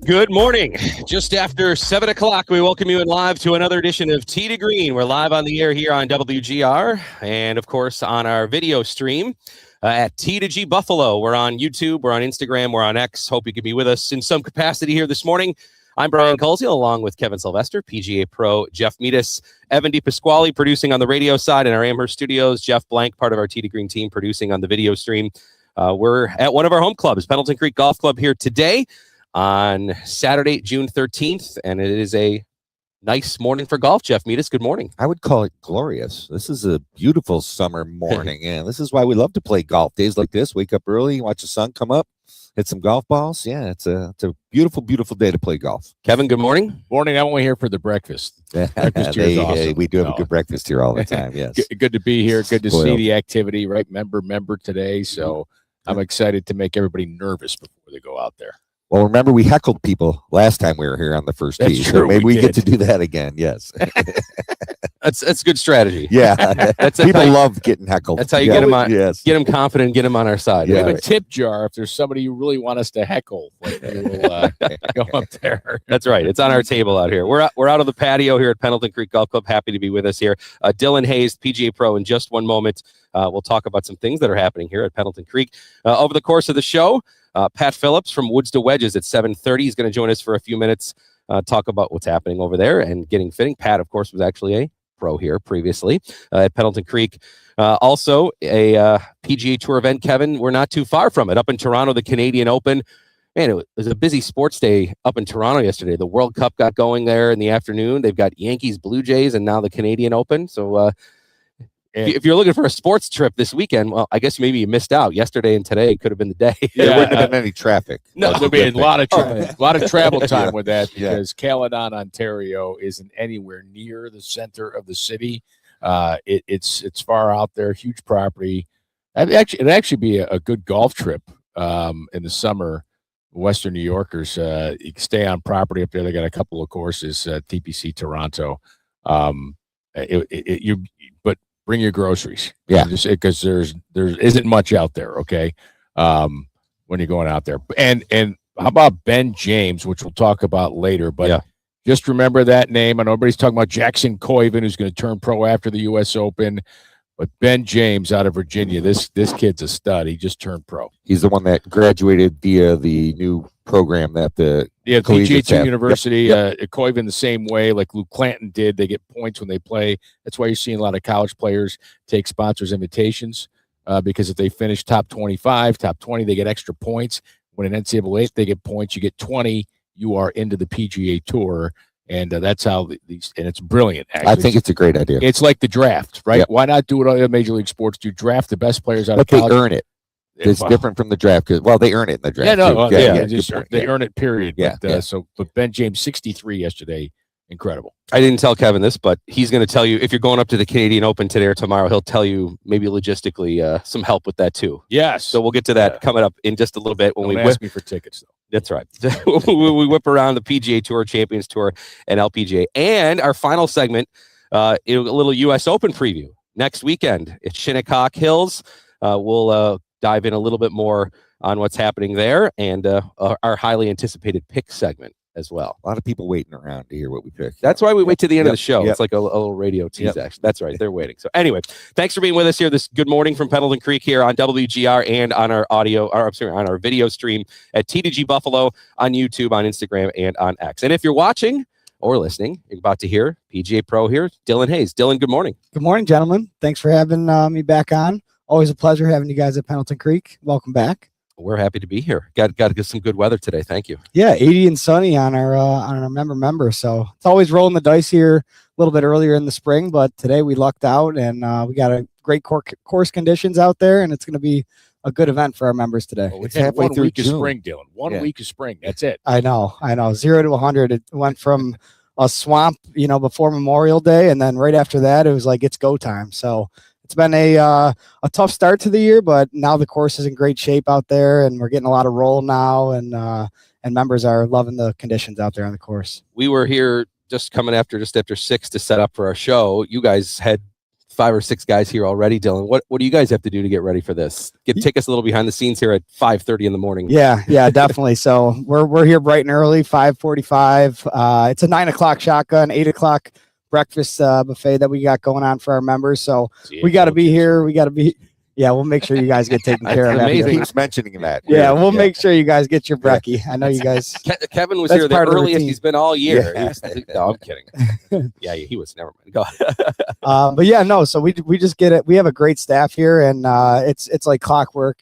Good morning. Just after 7 o'clock, we welcome you in live to another edition of Tee2Green. We're live on the air here on WGR and, of course, on our video stream at Tee2G Buffalo. We're on YouTube, we're on Instagram, we're on X. Hope you can be with us in some capacity here this morning. I'm Brian Coleshill, along with Kevin Sylvester, PGA Pro Jeff Meadis, Evan DePasquale producing on the radio side in our Amherst studios, Jeff Blank, part of our Tee2Green team, producing on the video stream. We're at one of our home clubs, Pendleton Creek Golf Club, here today on Saturday, June 13th, and it is a nice morning for golf. Jeff Meadis, good morning. I would call it glorious. This is a beautiful summer morning, and this is why we love to play golf. Days like this, wake up early, watch the sun come up, hit some golf balls. Yeah, it's a beautiful, beautiful day to play golf. Kevin, good morning. Morning. I'm only here for the breakfast. Breakfast here is awesome. We do have a good breakfast here all the time, yes. Good to be here. Good to see the activity, right? Member today, so I'm excited to make everybody nervous before they go out there. Well, remember, we heckled people last time we were here on the first tee. That's true, so maybe we get to do that again. Yes. That's good strategy. Yeah. People love getting heckled. That's how you get them on. Yes. Get them confident, get them on our side. We have a tip jar if there's somebody you really want us to heckle. Like, we'll go up there. That's right. It's on our table out here. We're out of the patio here at Pendleton Creek Golf Club. Happy to be with us here. Dylan Hayes, PGA Pro, in just one moment. We'll talk about some things that are happening here at Pendleton Creek. Over the course of the show, Pat Phillips from Woods to Wedges at 7:30 is going to join us for a few minutes, talk about what's happening over there and getting fitting. Pat, of course, was actually a pro here previously at Pendleton Creek. Also, a PGA Tour event, Kevin. We're not too far from it. Up in Toronto, the Canadian Open. Man, it was a busy sports day up in Toronto yesterday. The World Cup got going there in the afternoon. They've got Yankees, Blue Jays, and now the Canadian Open. So, if you're looking for a sports trip this weekend, well, I guess maybe you missed out. Yesterday and today could have been the day. There wouldn't have been any traffic. No, there'll be a lot of travel time with that because Caledon, Ontario, isn't anywhere near the center of the city. It's far out there, huge property. It'd actually be a good golf trip in the summer. Western New Yorkers, you can stay on property up there. They got a couple of courses, TPC Toronto. But bring your groceries. Yeah. Because there isn't much out there, okay? When you're going out there. And how about Ben James, which we'll talk about later, but just remember that name. I know everybody's talking about Jackson Coyven, who's going to turn pro after the U.S. Open. But Ben James out of Virginia, this kid's a stud. He just turned pro. He's the one that graduated via the new program that the PGA University. Coyven the same way, like Luke Clanton did. They get points when they play. That's why you're seeing a lot of college players take sponsors' invitations because if they finish top 25, top 20, they get extra points. When an NCAA, they get points, you get 20, you are into the PGA Tour. And that's how these, and it's brilliant. Actually. I think it's a great idea. It's like the draft, right? Yep. Why not do what other major league sports do? Draft the best players out of college. But they earn it. It's different from the draft because, well, they earn it in the draft. They earn it. Period. But Ben James 63 yesterday, incredible. I didn't tell Kevin this, but he's going to tell you if you're going up to the Canadian Open today or tomorrow, he'll tell you maybe logistically some help with that too. Yes. So we'll get to that coming up in just a little bit when Don't ask me for tickets though. That's right. we whip around the PGA Tour, Champions Tour, and LPGA. And our final segment, a little U.S. Open preview next weekend. It's Shinnecock Hills. We'll dive in a little bit more on what's happening there and our highly anticipated pick segment as well. A lot of people waiting around to hear what we pick. That's why we wait to the end of the show. It's like a little radio tease, actually. That's right. They're waiting. So anyway, thanks for being with us here this good morning from Pendleton Creek here on WGR and on our on our video stream at Tee2G Buffalo on YouTube, on Instagram, and on X. And if you're watching or listening, you're about to hear PGA Pro here, Dylan Hayes. Dylan, good morning. Good morning, gentlemen. Thanks for having me back on. Always a pleasure having you guys at Pendleton Creek. Welcome back. We're happy to be here. Got to get some good weather today. Thank you. Yeah, 80 and sunny on our member. So it's always rolling the dice here a little bit earlier in the spring, but today we lucked out and we got a great course conditions out there, and it's going to be a good event for our members today. Well, It's we had halfway 1 through week of June. spring, Dylan. One week of spring. That's it. I know. 0 to 100. It went from a swamp, before Memorial Day, and then right after that, it was like it's go time. So it's been a tough start to the year, but now the course is in great shape out there, and we're getting a lot of roll now, and members are loving the conditions out there on the course. We were here just after 6 to set up for our show. You guys had 5 or 6 guys here already. Dylan, what do you guys have to do to get ready for this? Take us a little behind the scenes here at 5:30 in the morning. Yeah, definitely. So we're here bright and early, 5:45. It's a 9 o'clock shotgun, 8 o'clock breakfast buffet that we got going on for our members. So we got to be here. We'll make sure you guys get taken care of. amazing. He keeps mentioning that. Yeah, we'll make sure you guys get your brekkie. I know you guys. Kevin was That's here the part of the earliest routine. he's been all year. Yeah. No, I'm kidding. Yeah, he was. Never mind. Go ahead. But yeah, no. So we just get it. We have a great staff here, and it's like clockwork.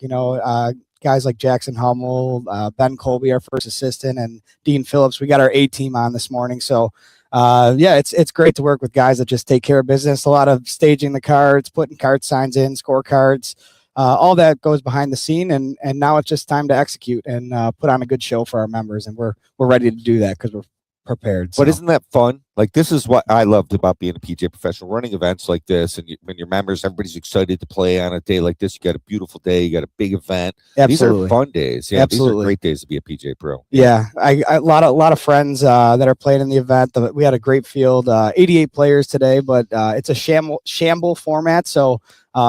Guys like Jackson Hummel, Ben Colby, our first assistant, and Dean Phillips. We got our A team on this morning. So it's great to work with guys that just take care of business. A lot of staging the cards, putting card signs in, scorecards. All that goes behind the scene, and now it's just time to execute and put on a good show for our members, and we're ready to do that because we're prepared. But so. isn't that fun? Like, this is what I loved about being a PGA professional, running events like this, and when your members, everybody's excited to play on a day like this. You got a beautiful day, you got a big event. Absolutely. These are fun days. Yeah, Absolutely. these are great days to be a PGA pro. Yeah, a lot of friends that are playing in the event. We had a great field, 88 players today, but it's a shamble format, so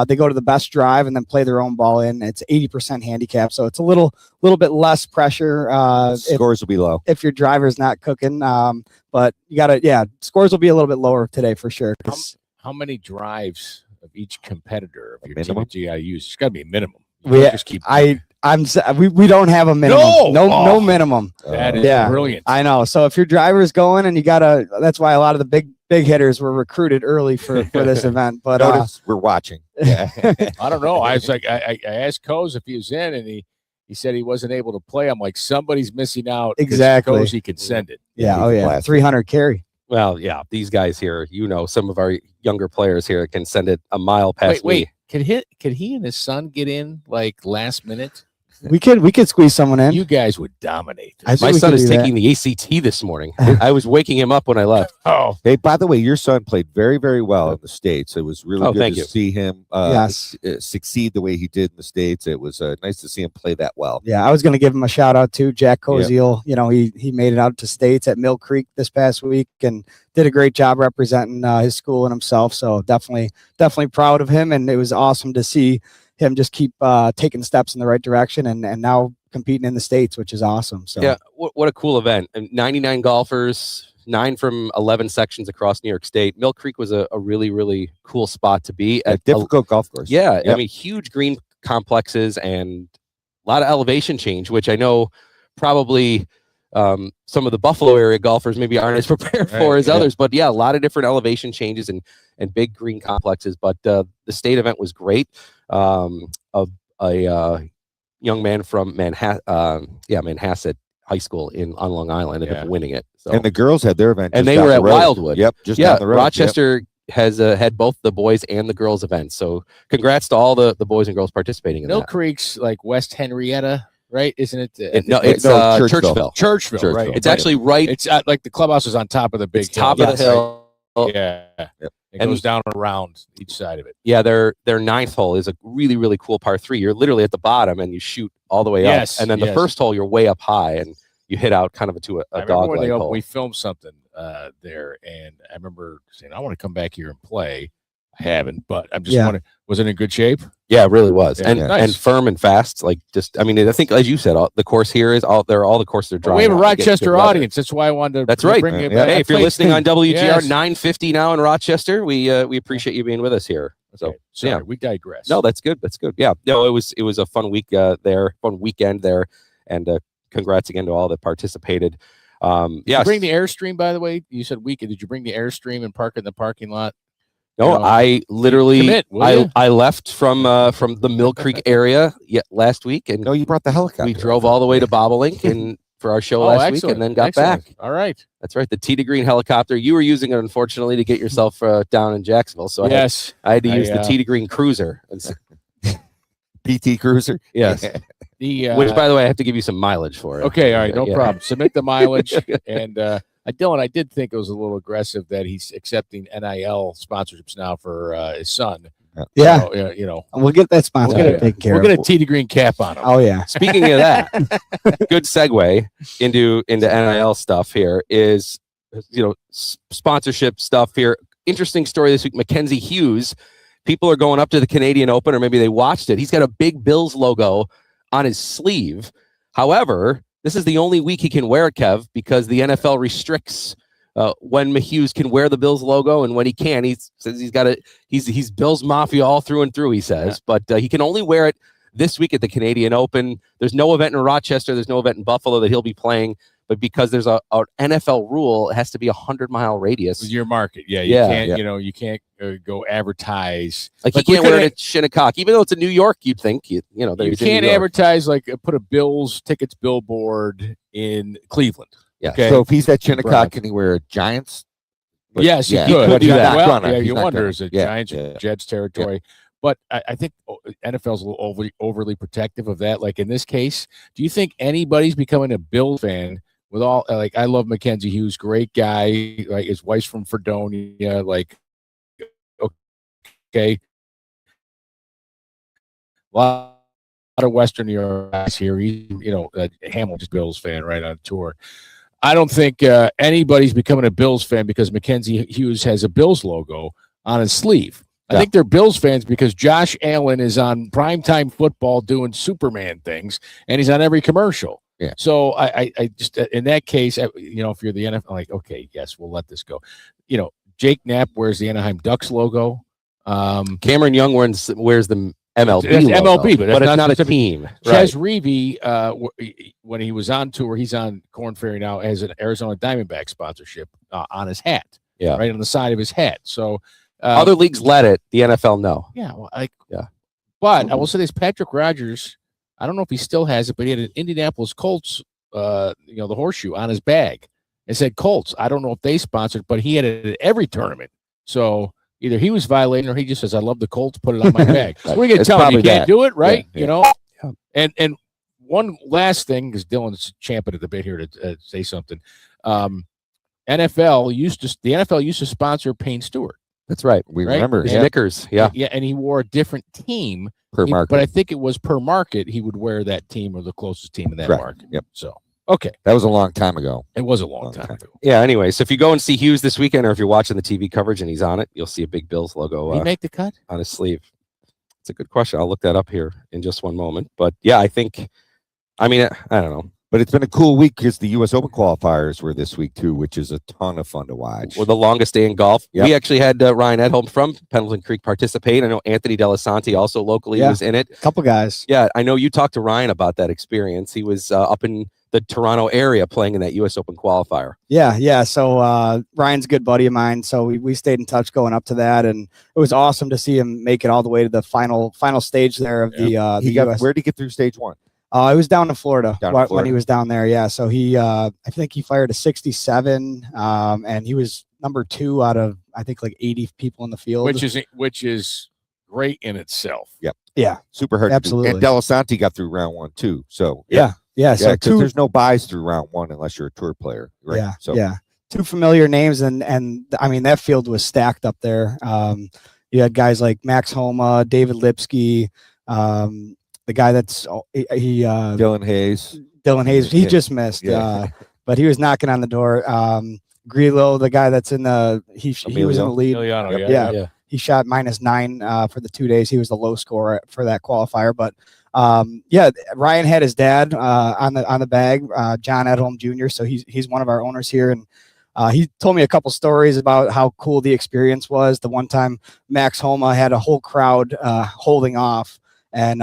they go to the best drive and then play their own ball in. It's 80% handicap, so it's a little bit less pressure. Scores will be low. If your driver's not cooking, but you gotta, scores will be a little bit lower today for sure. How many drives of each competitor of your minimum? team GIUs? It's got to be a minimum. We Just keep. we don't have a minimum. No minimum. That is Yeah. brilliant. I know. So if your driver's going, and that's why a lot of the big hitters were recruited early for this event. But Notice we're watching. Yeah. I don't know. I was like, I asked Coase if he was in, and he said he wasn't able to play. I'm like, somebody's missing out. Exactly. Coase, he can send it. yeah, oh yeah, Blast. 300 carry. Well, yeah, these guys here, some of our younger players here can send it a mile past Wait. me. Could he and his son get in like last minute? We could squeeze someone in. You guys would dominate. I think My we son could is do that. taking the ACT this morning. I was waking him up when I left. Oh, Hey, by the way, your son played very, very well in the States. It was really Oh, good thank to you. see him Yes. succeed the way he did in the States. It was nice to see him play that well. Yeah, I was going to give him a shout out too. Jack Koziel, he made it out to states at Mill Creek this past week and did a great job representing his school and himself. So definitely proud of him. And it was awesome to see him just keep taking steps in the right direction and now competing in the States, which is awesome. So Yeah, what a cool event. And 99 golfers, 9 from 11 sections across New York State. Mill Creek was a really, really cool spot to be A at. difficult golf course. Yeah, Yep. I mean, huge green complexes and a lot of elevation change, which I know probably some of the Buffalo area golfers maybe aren't as prepared for as others. But yeah, a lot of different elevation changes and big green complexes. But the state event was great. A young man from Manhasset High School on Long Island ended up winning it. So. And the girls had their event. And just they down were the at road. Wildwood. Yep, just Yeah, down the road. Yep. Rochester has had both the boys and the girls events. So congrats to all the boys and girls participating in Mill that. Creek's like West Henrietta, right? Isn't it? It's Churchville. Churchville. Churchville, right? It's actually right. It's like the clubhouse is on top of the big It's top hill. of the hill. Right? Yeah. Yep. It And- goes down around each side of it. Yeah, their ninth hole is a really, really cool par 3. You're literally at the bottom and you shoot all the way Yes, up. And then the yes. first hole, you're way up high and you hit out kind of to I a remember dog when leg hole. we filmed something there, and I remember saying, I want to come back here and play. I haven't, but I'm just wondering, was it in good shape? Yeah, it really was. Yeah, and nice. and firm and fast. Like I think as you said, the course here is all the courses are dry. We have a now. You get good Rochester weather. audience. That's why I wanted to That's right. bring it Yeah. back. Hey, I if you're played- listening on WGR Yes. 950 now in Rochester, we appreciate you being with us here. So Okay, sorry, yeah. we digress. No, that's good. That's good. Yeah. No, it was a fun week fun weekend there, and congrats again to all that participated. Did Yeah. you bring the Airstream, by the way? You said weekend. Did you bring the Airstream and park it in the parking lot? No, know, I literally commit, will you? I left from the Mill Creek area last week, and No, you brought the helicopter. we drove all the way to Bobolink and for our show Oh, last week excellent. and then got Excellent. back. All right. That's right. The Tee2Green helicopter. You were using it, unfortunately, to get yourself down in Jacksonville. So Yes. I had to use the Tee2Green cruiser. PT Cruiser. Yes. The Which, by the way, I have to give you some mileage for it. Okay, all right, no problem. Submit the mileage. And Dylan, I did think it was a little aggressive that he's accepting NIL sponsorships now for his son. Yeah. So, you know, We'll get that sponsor taken care we're of. going to Tee2Green cap on him. Oh yeah. Speaking of that, good segue into NIL stuff here is, sponsorship stuff here. Interesting story this week. Mackenzie Hughes. People are going up to the Canadian Open, or maybe they watched it. He's got a big Bills logo on his sleeve. However, this is the only week he can wear it, Kev, because the NFL restricts when Hughes can wear the Bills logo and when he can. He says he's Bills Mafia all through and through, he says, but he can only wear it this week at the Canadian Open. There's no event in Rochester. There's no event in Buffalo that he'll be playing. But because there's a NFL rule, it has to be 100-mile radius. With your market, you can't, you can't go advertise. Like you can't wear it at Shinnecock, even though it's in New York. You'd think, you can't advertise put a Bills tickets billboard in Cleveland. Yeah. Okay? So if he's at Shinnecock, can he wear a Giants? Yes, he could could do that. Well, you wonder, is it Giants or Jets territory? Yeah. But I think NFL's a little overly protective of that. Like in this case, do you think anybody's becoming a Bills fan? With all I love Mackenzie Hughes, great guy. Like his wife's from Fredonia. Like, okay, a lot of Western New York guys here. He's Hamilton's Bills fan right on tour. I don't think anybody's becoming a Bills fan because Mackenzie Hughes has a Bills logo on his sleeve. I think they're Bills fans because Josh Allen is on primetime football doing Superman things, and he's on every commercial. Yeah. So I just in that case, if you're the NFL, like, okay, yes, we'll let this go. Jake Knapp wears the Anaheim Ducks logo. Cameron Young wears the MLB logo, MLB, but it's not a team. Ches Reavy, when he was on tour, he's on Corn Ferry now, as an Arizona Diamondback sponsorship on his hat. Yeah. Right on the side of his hat. So other leagues let it. The NFL no. Yeah. Well, But I will say this: Patrick Rogers. I don't know if he still has it, but he had an Indianapolis Colts, the horseshoe on his bag. It said Colts. I don't know if they sponsored, but he had it at every tournament. So either he was violating or he just says, I love the Colts, put it on my bag. So we're going to tell him you can't do it, right? Yeah. And one last thing, because Dylan's champing at the bit here to say something. The NFL used to sponsor Payne Stewart. That's right. We remember Snickers. Yeah. Yeah. And he wore a different team. Per market. But I think it was per market. He would wear that team or the closest team in that market. Yep. So, okay. That was a long time ago. It was a long time ago. Yeah. Anyway, so if you go and see Hughes this weekend, or if you're watching the TV coverage and he's on it, you'll see a big Bills logo. Did he make the cut? On his sleeve. It's a good question. I'll look that up here in just one moment. But yeah, I don't know. But it's been a cool week because the U.S. Open qualifiers were this week too, which is a ton of fun to watch. Well, the longest day in golf. Yep. We actually had Ryan Edholm from Pendleton Creek participate. I know Anthony Delasanti also locally was in it. A couple guys. Yeah, I know you talked to Ryan about that experience. He was up in the Toronto area playing in that U.S. Open qualifier. Yeah. So Ryan's a good buddy of mine. So we stayed in touch going up to that, and it was awesome to see him make it all the way to the final stage there of the US. Where did he get through stage one? I was down in Florida when Florida. he was down there. Yeah. So I think he fired a 67, and he was number 2 out of, I think, like 80 people in the field. Which is great in itself. Yep. Yeah. Super hard. Absolutely. And Delasanti got through round 1 too. So yeah. So there's no buys through round 1 unless you're a tour player. Right? Yeah. So yeah. 2 familiar names, and I mean that field was stacked up there. You had guys like Max Homa, David Lipsky, the guy that's Dylan Hayes. He just missed. But he was knocking on the door. Grillo, the guy that's in he was in the lead. Emiliano, Yeah. He shot -9 for the 2 days. He was the low scorer for that qualifier. But Ryan had his dad on the bag, John Edholm Jr. So he's one of our owners here, and he told me a couple stories about how cool the experience was. The one time Max Homa had a whole crowd holding off, and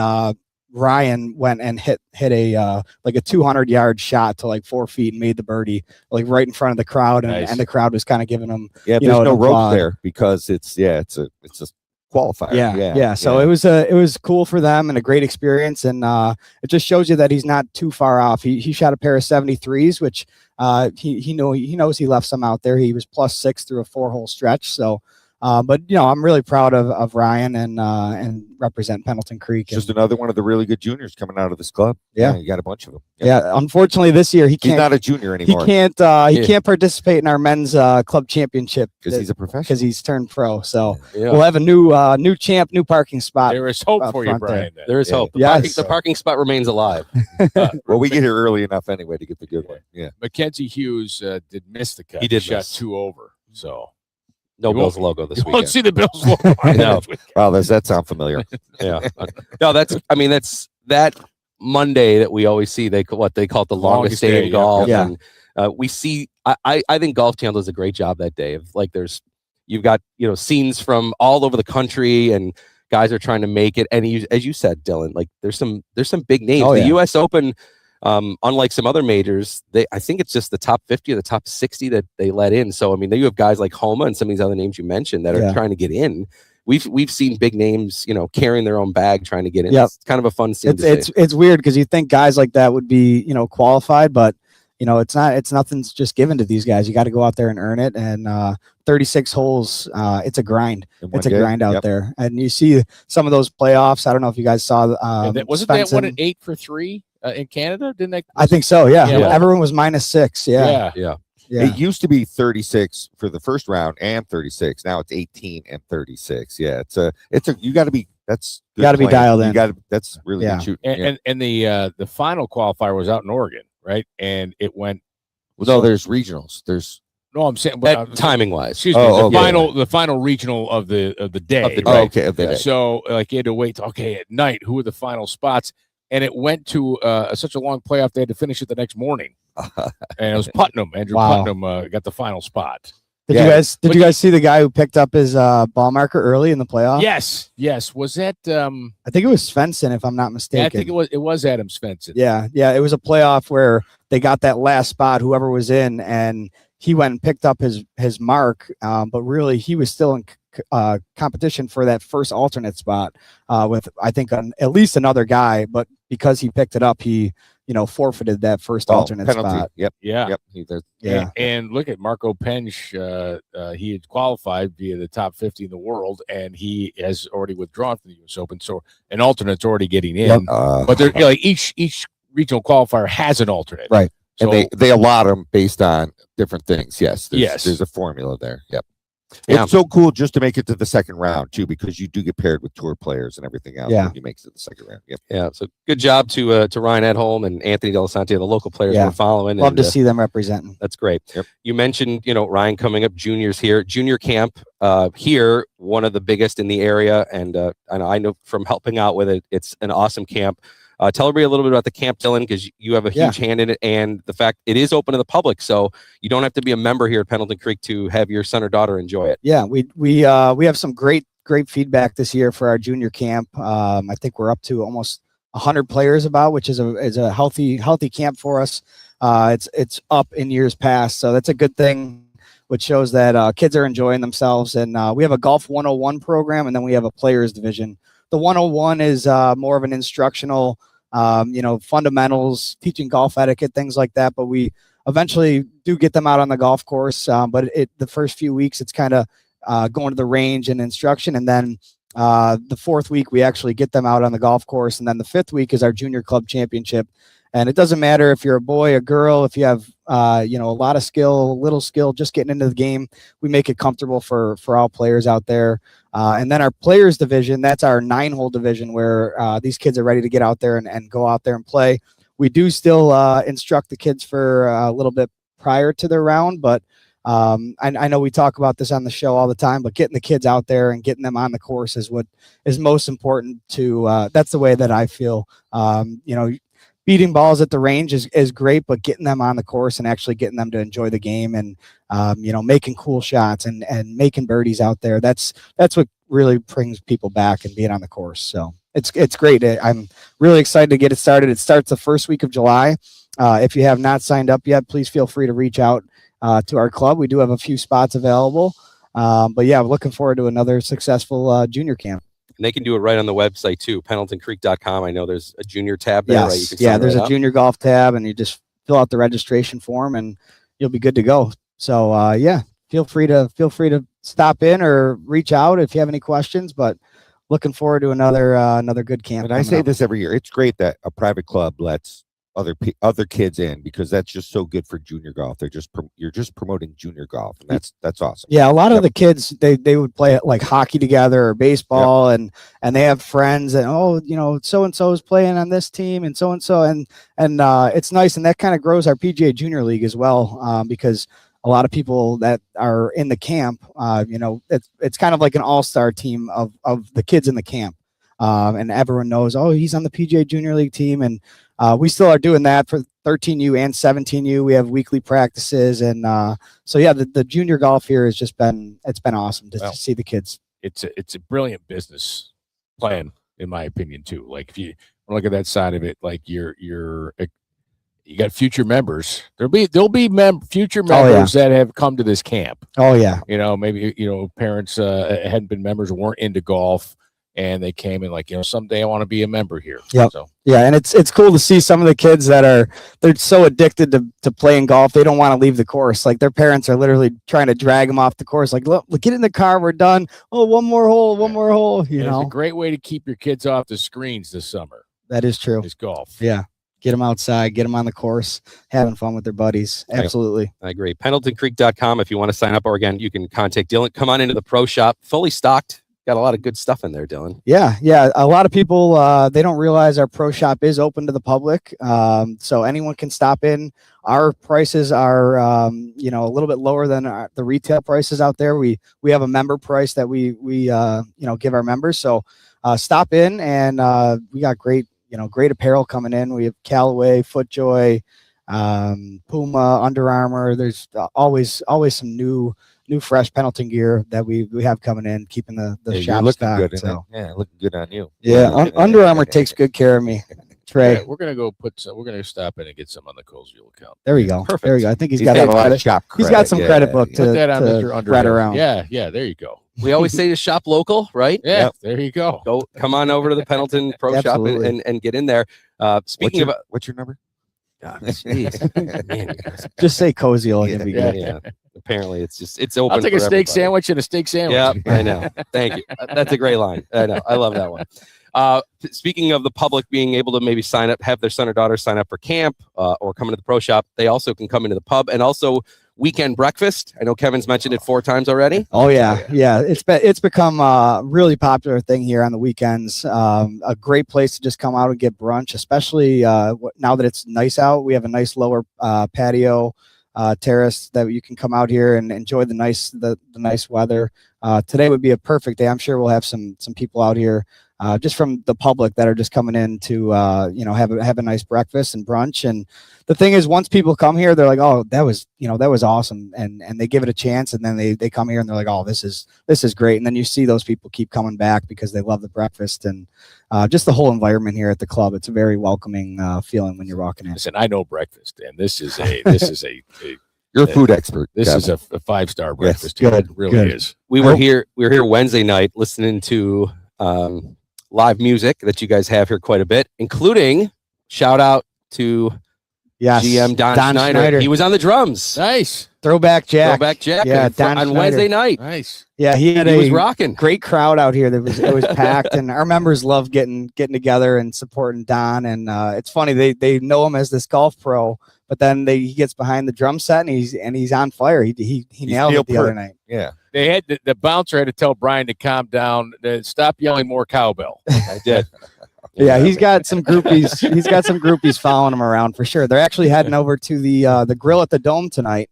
Ryan went and hit a 200-yard shot to like 4 feet and made the birdie like right in front of the crowd, and the crowd was kind of giving him there's no rope there because it's a qualifier. Yeah. So it was cool for them and a great experience, and it just shows you that he's not too far off. He shot a pair of 73s, which he knows he left some out there. He was +6 through a 4-hole stretch. So, but I'm really proud of Ryan and represent Pendleton Creek. Just another one of the really good juniors coming out of this club. Yeah, you got a bunch of them. Yeah. Unfortunately, this year he's not a junior anymore. He can't participate in our men's club championship because he's a professional. Because he's turned pro. So we'll have a new champ, new parking spot. There is hope for you, Brian. There is hope. The parking spot remains alive. Well, we get here early enough anyway to get the good one. Yeah. Mackenzie Hughes did miss the cut. He did shot 2 over. So. No Bills logo this weekend. Won't see the Bills logo. No. Wow, does that sound familiar? Yeah. No, that's that Monday that we always see. They call it the longest day in golf. Yeah. And we see. I think Golf Channel does a great job that day. You've got scenes from all over the country, and guys are trying to make it. And as you said, Dylan, like there's some big names. The U.S. Open. Unlike some other majors, I think it's just the top 50 or the top 60 that they let in. So, then you have guys like Homa and some of these other names you mentioned that are trying to get in. We've seen big names, carrying their own bag trying to get in. It's kind of a fun scene. It's weird because you think guys like that would be, qualified, but it's not. It's nothing's just given to these guys. You got to go out there and earn it. And 36 holes, it's a grind. It's a grind out there. And you see some of those playoffs. I don't know if you guys saw. Wasn't that one an 8 for 3? In Canada, didn't they? I think so. Yeah. Everyone was -6. Yeah. It used to be 36 for the first round and 36. Now it's 18 and 36. Yeah, you got to be. That's you got to be dialed in. That's really good shooting. And the final qualifier was out in Oregon, right? And it went. No, there's regionals. No, I'm saying timing wise. Excuse me. The final regional of the day. Right? Of the day. So like you had to wait. Okay, at night, who are the final spots? And it went to such a long playoff, they had to finish it the next morning. And it was Putnam. Andrew Putnam got the final spot. Did you guys see the guy who picked up his ball marker early in the playoff? Yes. Was that? I think it was Svensson, if I'm not mistaken. I think it was Adam Svensson. Yeah. It was a playoff where they got that last spot, whoever was in, and he went and picked up his mark. But really, he was still in competition for that first alternate spot with I think at least another guy, but because he picked it up, he forfeited that first alternate penalty. spot. Yep. And look at Marco Pench. He had qualified via the top 50 in the world, and he has already withdrawn from the U.S. Open. So an alternate's already getting in. But they're each regional qualifier has an alternate, right? So, and they allot them based on different things. Yes. Yes. There's a formula there. Yep. It's so cool just to make it to the second round too, because you do get paired with tour players and everything else when you make it to the second round. Yep. Yeah. So good job to Ryan Edholm and Anthony Delisante, the local players we're following. Love to see them representing. That's great. Yep. You mentioned, Ryan coming up, juniors here, junior camp here, one of the biggest in the area. And I know from helping out with it, it's an awesome camp. Tell everybody a little bit about the camp, Dylan, because you have a huge hand in it, and the fact it is open to the public, so you don't have to be a member here at Pendleton Creek to have your son or daughter enjoy it. Yeah, we have some great feedback this year for our junior camp. I think we're up to almost 100 players which is a healthy camp for us. It's up in years past, so that's a good thing, which shows that kids are enjoying themselves. And we have a Golf 101 program, and then we have a players division. The 101 is more of an instructional, fundamentals, teaching golf etiquette, things like that. But we eventually do get them out on the golf course. But the first few weeks, it's kind of going to the range and instruction. And then the fourth week, we actually get them out on the golf course. And then the fifth week is our junior club championship. And it doesn't matter if you're a boy, a girl, if you have, a lot of skill, little skill, just getting into the game. We make it comfortable for all players out there. And then our players division, that's our 9-hole division where these kids are ready to get out there and go out there and play. We do still instruct the kids for a little bit prior to their round, but I know we talk about this on the show all the time, but getting the kids out there and getting them on the course is what is most important that's the way that I feel. Beating balls at the range is great, but getting them on the course and actually getting them to enjoy the game and, making cool shots and making birdies out there. That's what really brings people back and being on the course. So it's great. I'm really excited to get it started. It starts the first week of July. If you have not signed up yet, please feel free to reach out to our club. We do have a few spots available. But yeah, looking forward to another successful junior camp. And they can do it right on the website too, PendletonCreek.com. I know there's a junior tab there, right? You Yes, can yeah, sign there's right a up. junior golf tab, and you just fill out the registration form, and you'll be good to go. So yeah, feel free to stop in or reach out if you have any questions. But looking forward to another good camp. And I say this every year. It's great that a private club lets other kids in, because that's just so good for junior golf. You're just promoting junior golf, and that's awesome. Yeah, a lot of the kids they would play like hockey together or baseball, and they have friends, and so and so is playing on this team, and so and it's nice, and that kind of grows our PGA Junior League as well, because a lot of people that are in the camp, it's kind of like an all-star team of the kids in the camp, and everyone knows, oh, he's on the PGA Junior League team, and we still are doing that for 13U and 17U. We have weekly practices, and so yeah, the junior golf here has just been awesome to see the kids. It's a brilliant business plan, in my opinion, too. Like, if you look at that side of it, like you got future members. There'll be future members that have come to this camp. Oh yeah, maybe parents hadn't been members or weren't into golf, and they came in like, someday I want to be a member here. Yep. So yeah, and it's cool to see some of the kids they're so addicted to playing golf, they don't want to leave the course. Like, their parents are literally trying to drag them off the course. Like, look, get in the car, we're done. Oh, one more hole. It's a great way to keep your kids off the screens this summer. That is true. Is golf. Yeah. Get them outside, get them on the course, having fun with their buddies. Absolutely. I agree. PendletonCreek.com if you want to sign up, or again, you can contact Dylan. Come on into the pro shop, fully stocked. Got a lot of good stuff in there, Dylan. Yeah. A lot of people they don't realize our pro shop is open to the public, so anyone can stop in. Our prices are a little bit lower than the retail prices out there. We have a member price that we give our members. So stop in, and we got great apparel coming in. We have Callaway, FootJoy, Puma, Under Armour. There's always some new fresh Pendleton gear that we have coming in, keeping the shop stocked. Good, so looking good on you. Yeah, Under Armour takes good care of me. Trey, yeah, we're gonna stop in and get some on the Colesville account. There we go. Perfect. There we go. I think he's got got a lot of shop credit. He's got some credit book to put that on Mr. spread Underhill. around. Yeah, there you go. We always say to shop local, right? Yeah, there you go. Come on over to the Pendleton Pro Shop and get in there. Speaking of, what's your number? Man, just say cozy. It'll be good. yeah. Apparently, it's open. I'll take a for steak everybody. sandwich and a steak sandwich. Yeah, I know. Thank you. That's a great line. I know. I love that one. Speaking of the public being able to maybe sign up, have their son or daughter sign up for camp or come into the pro shop, they also can come into the pub, and also weekend breakfast. I know Kevin's mentioned it 4 times already. Oh yeah. It's become a really popular thing here on the weekends. A great place to just come out and get brunch, especially now that it's nice out. We have a nice lower patio terrace that you can come out here and enjoy the nice weather. Today would be a perfect day. I'm sure we'll have some people out here just from the public that are just coming in to have a nice breakfast and brunch. And the thing is, once people come here, they're like, oh, that was awesome, and they give it a chance, and then they come here and they're like, oh, this is great. And then you see those people keep coming back because they love the breakfast and just the whole environment here at the club. It's a very welcoming feeling when you're walking in. Listen, I know breakfast, and this is a You're a food expert. This Kevin. is a 5-star breakfast. Yes, It really good. is. We were here Wednesday night listening to live music that you guys have here quite a bit, including shout out to GM Don Schneider. He was on the drums. Nice. Throwback Jack. Yeah, Don on Schneider. Wednesday night. Nice. Yeah, he was rocking. Great crowd out here. It was packed, and our members love getting together and supporting Don. And it's funny, they know him as this golf pro, but then he gets behind the drum set and he's on fire. He nailed it the other night. Yeah. They had the bouncer had to tell Brian to calm down, to stop yelling more cowbell. I did. Yeah, he's got some groupies. He's got some groupies following him around for sure. They're actually heading over to the grill at the Dome tonight.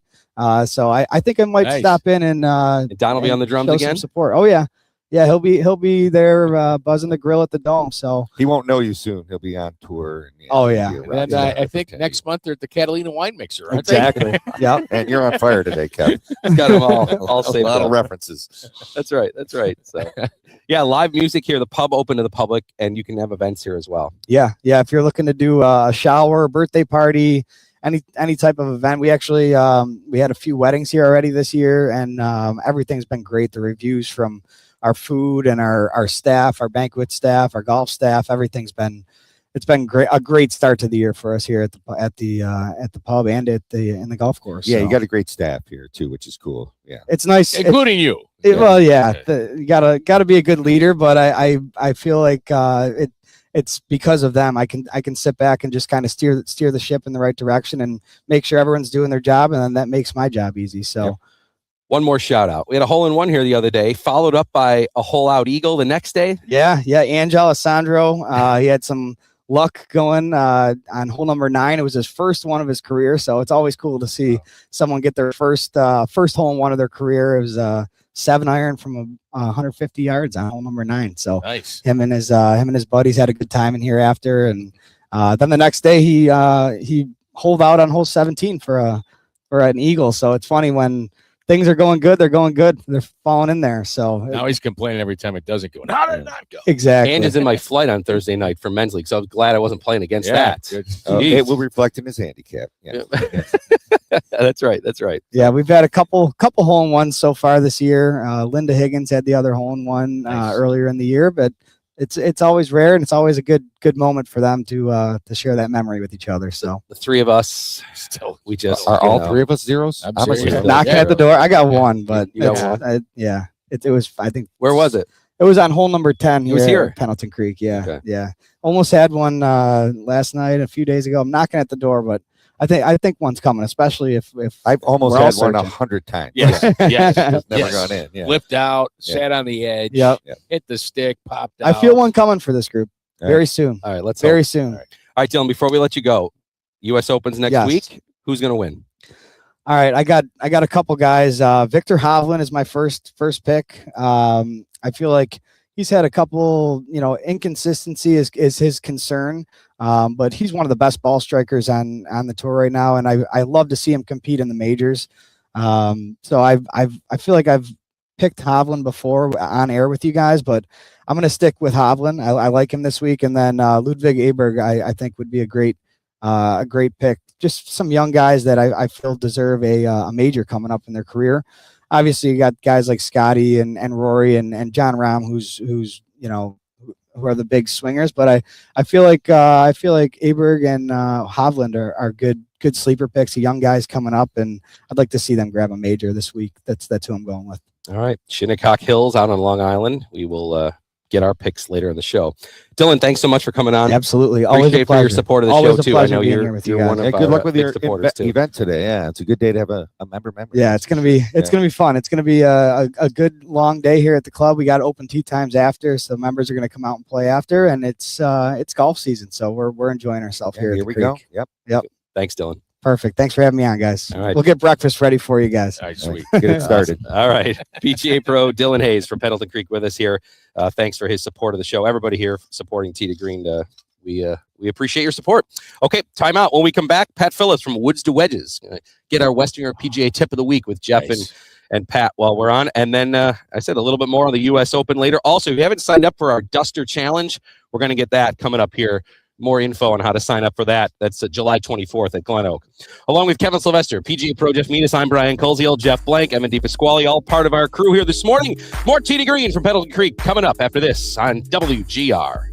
So I think I might stop in and Don will be on the drums show again. some support. Oh yeah, he'll be there buzzing the grill at the Dome. So he won't know you soon. He'll be on tour. And, oh yeah, and I think next month they're at the Catalina Wine Mixer. Aren't exactly. Yeah, and you're on fire today, Kevin. He's got them all saved. A lot of up. references. That's right. So yeah, live music here. The pub open to the public, and you can have events here as well. Yeah. If you're looking to do a shower, birthday party, any type of event. We actually we had a few weddings here already this year, and everything's been great. The reviews from our food and our staff, our banquet staff, our golf staff, it's been great, a great start to the year for us here at the pub and in the golf course. Yeah, so. you got a great staff here too, which is cool. Yeah, It's nice, including you. well, yeah, you gotta be a good leader, but I feel like it's because of them. I can sit back and just kind of steer the ship in the right direction and make sure everyone's doing their job, and then that makes my job easy. So. Yep. One more shout out. We had a hole in one here the other day, followed up by a hole out eagle the next day. Yeah, Angel Alessandro. He had some luck going on hole number 9. It was his first one of his career, so it's always cool to see someone get their first hole in one of their career. It was 7-iron from 150 yards on hole number 9. So nice. Him and his buddies had a good time in here after, and then the next day he holed out on hole 17 for an eagle. So it's funny when things are going good, they're going good. They're falling in there. So now he's complaining every time it doesn't go. How did it not go? Exactly. And is in my flight on Thursday night for men's league, so I'm glad I wasn't playing against that. it will reflect in his handicap. Yeah, That's right. Yeah, we've had a couple hole-in-ones so far this year. Linda Higgins had the other hole-in-one earlier in the year, but it's always rare, and it's always a good moment for them to share that memory with each other. So the three of us, we just are all three of us zeros. I'm a serious. zero. knocking at the door. I got one, but You got one? It was. I think. Where was it? It was on hole number 10. It was here. at Pendleton Creek. Yeah, Okay. yeah. Almost had one last night, a few days ago. I'm knocking at the door, but I think one's coming, especially if I've almost we're all had one searching. 100 times. Yes, yes. It's never Yes. gone in. Yeah. Flipped out, Yeah. sat on the edge, Yep. hit the stick, popped out. I feel one coming for this group All very soon. All right, let's Very hope. soon. All right, Dylan, before we let you go, U.S. Opens next Yes. week. Who's going to win? All right, I got a couple guys. Victor Hovland is my first pick. I feel like he's had a couple, inconsistency is his concern, but he's one of the best ball strikers on the tour right now, and I love to see him compete in the majors. So I feel like I've picked Hovland before on air with you guys, but I'm going to stick with Hovland. I like him this week, and then Ludwig Aberg I think would be a great pick. Just some young guys that I feel deserve a major coming up in their career. Obviously, you got guys like Scotty and Rory and John Rahm, who are the big swingers. But I feel like Aberg and Hovland are good sleeper picks. The young guys coming up, and I'd like to see them grab a major this week. That's who I'm going with. All right, Shinnecock Hills out on Long Island. We will get our picks later in the show. Dylan, thanks so much for coming on. Absolutely, always Appreciate a for your pleasure. support of the Always show a too. I pleasure know being you're here with you one guys. of Yeah, good luck our with big your supporters too. event today. Yeah, it's a good day to have a member. Yeah, it's gonna be fun. It's gonna be a good long day here at the club. We got open tee times after, so members are gonna come out and play after, and it's golf season, so we're enjoying ourselves here. Here at the we go. creek. Yep. Thanks, Dylan. Perfect. Thanks for having me on, guys. All right. We'll get breakfast ready for you guys. All right, sweet. Get it started. All right. PGA Pro Dylan Hayes from Pendleton Creek with us here. Thanks for his support of the show. Everybody here supporting Tee2Green. We appreciate your support. Okay, time out. When we come back, Pat Phillips from Woods to Wedges. Get our Western York PGA tip of the week with Jeff Nice. and Pat while we're on. And then I said a little bit more on the U.S. Open later. Also, if you haven't signed up for our Duster Challenge, we're going to get that coming up here. More info on how to sign up for that. That's July 24th at Glen Oak. Along with Kevin Sylvester, PGA Pro Jeff Menas, I'm Brian Coleshill, Jeff Blank, Evan DePasquale, all part of our crew here this morning. More Tee2Green from Pendleton Creek coming up after this on WGR.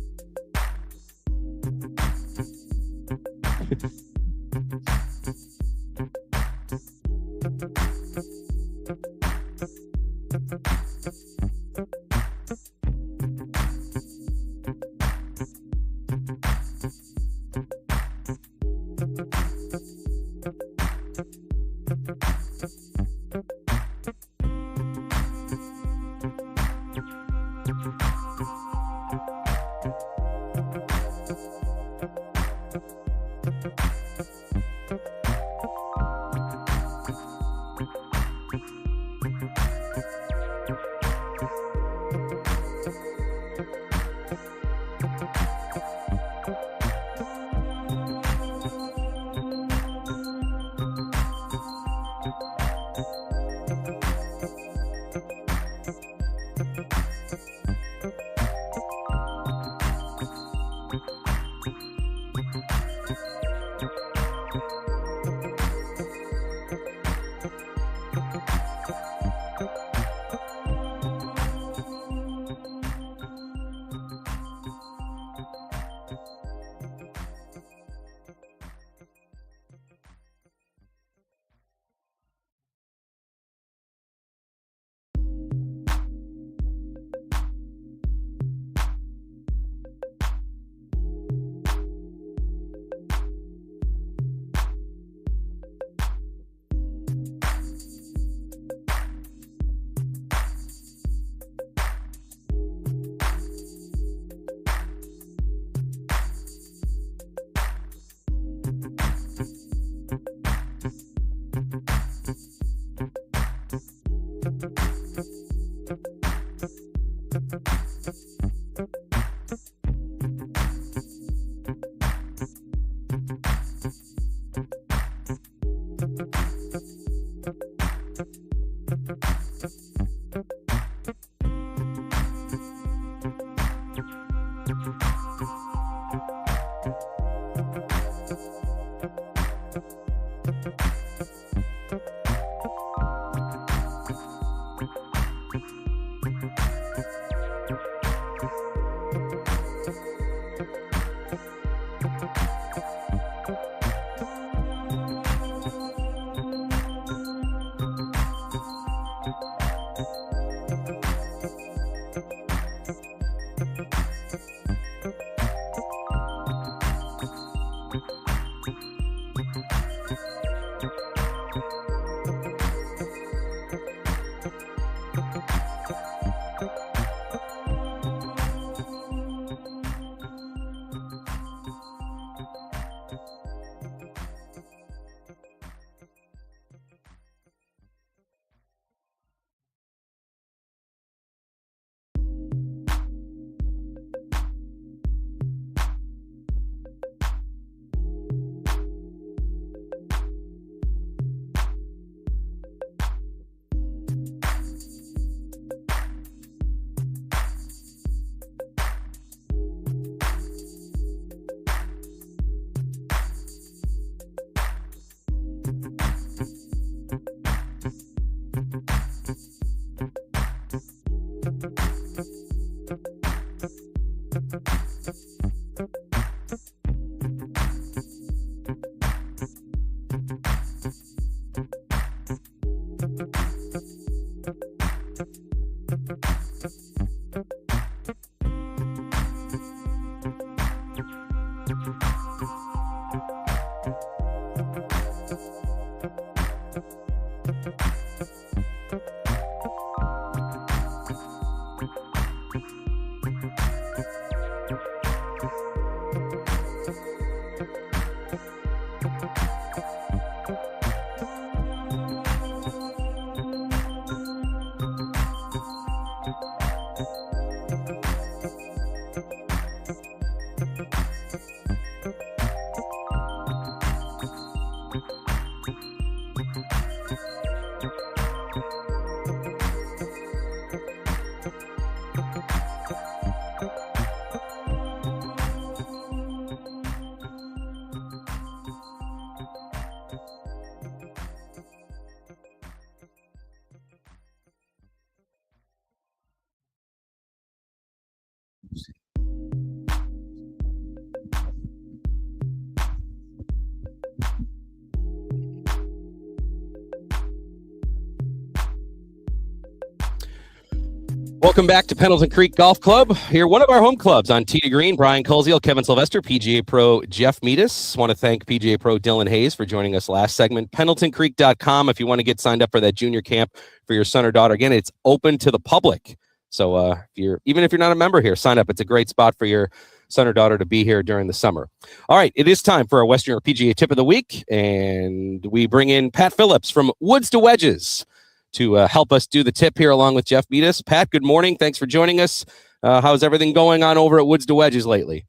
Welcome back to Pendleton Creek Golf Club. Here, one of our home clubs on Tee2Green. Brian Colziel, Kevin Sylvester, PGA Pro Jeff Meadis. Want to thank PGA Pro Dylan Hayes for joining us last segment. PendletonCreek.com if you want to get signed up for that junior camp for your son or daughter. Again, it's open to the public. So even if you're not a member here, sign up. It's a great spot for your son or daughter to be here during the summer. All right, it is time for our Western PGA Tip of the Week, and we bring in Pat Phillips from Woods to Wedges to help us do the tip here along with Jeff Meadis. Pat, good morning. Thanks for joining us. How's everything going on over at Woods to Wedges lately?